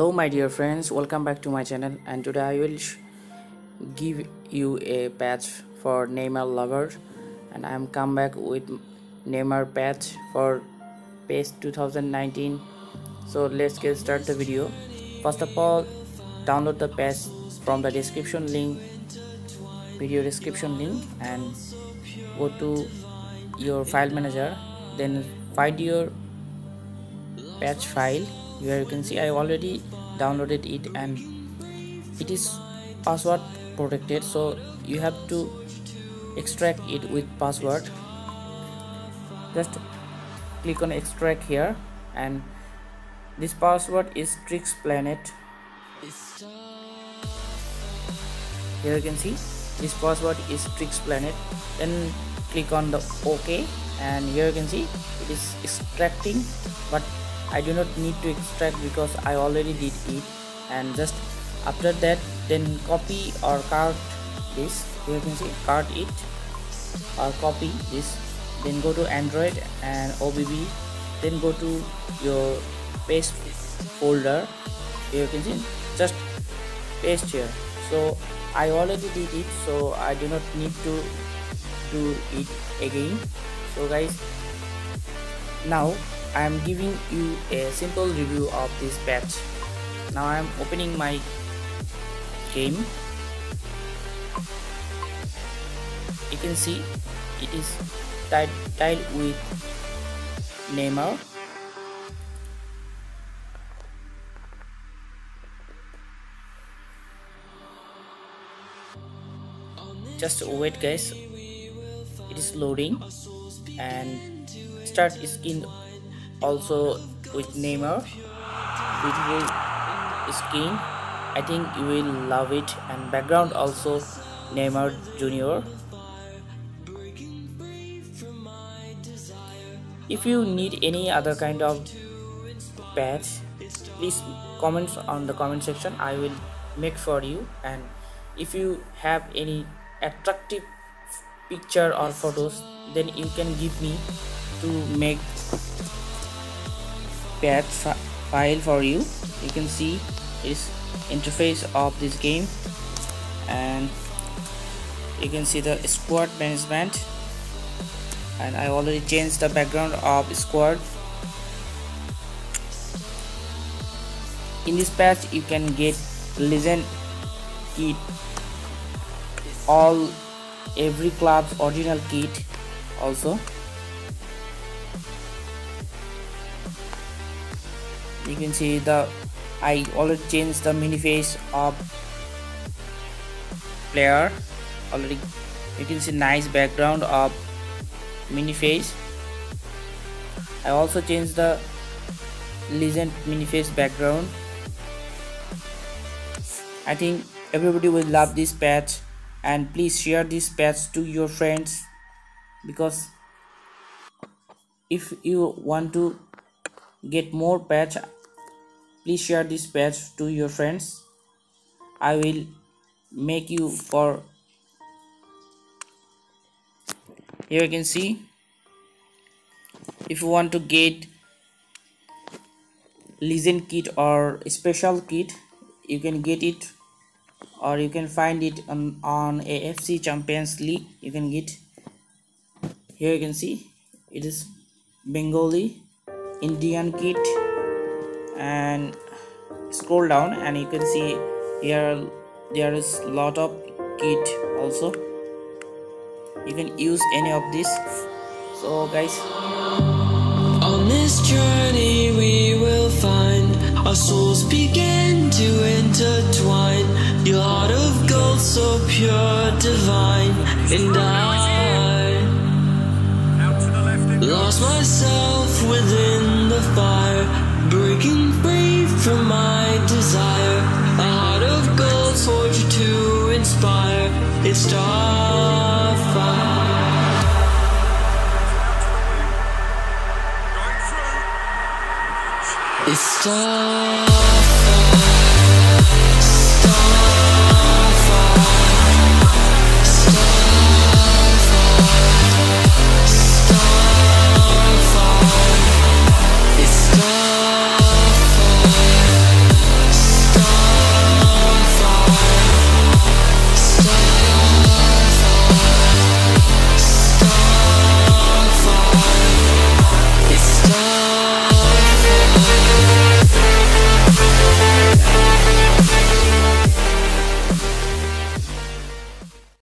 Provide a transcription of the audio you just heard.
Hello my dear friends, welcome back to my channel, and today I will give you a patch for Neymar lover, and I am come back with Neymar patch for PES 2019. So let's get start the video. First of all, download the patch from the description link, video description link, and go to your file manager, then find your patch file. Here you can see I already downloaded it and it is password protected, so you have to extract it with password. Just click on extract here, and this password is Tricks Planet. Here you can see this password is Tricks Planet. Then click on the OK, and here you can see it is extracting, but I do not need to extract because I already did it. And just after that, then copy or cart this. Here you can see cart it or copy this, then go to Android and OBB, then go to your paste folder. Here you can see just paste here. So I already did it, so I do not need to do it again. So guys, now I am giving you a simple review of this patch. Now I am opening my game. You can see it is tiled with Neymar. Just wait guys, it is loading, and start skin also with Neymar. Beautiful skin, I think you will love it. And background also Neymar Jr. If you need any other kind of patch, please comment on the comment section, I will make for you. And if you have any attractive picture or photos, then you can give me to make patch file for you. You can see this interface of this game, and you can see the squad management, and I already changed the background of squad. In this patch you can get legend kit, every club's original kit also. You can see I already changed the mini face of player already. You can see nice background of mini face. I also changed the legend mini face background. I think everybody will love this patch, and please share this patch to your friends, because if you want to get more patch, please share this patch to your friends. I will make you for. Here you can see, if you want to get legend kit or special kit, you can get it, or you can find it on AFC Champions League. You can get. Here you can see it is Bengali Indian kit, and scroll down and you can see here there is lot of kit also. You can use any of this. So guys, on this journey we will find our souls begin to intertwine. Your heart of gold, so pure, divine, and I lost myself within the fire, breaking free from my desire. A heart of gold, forged to inspire. It's Starfire. It's Starfire.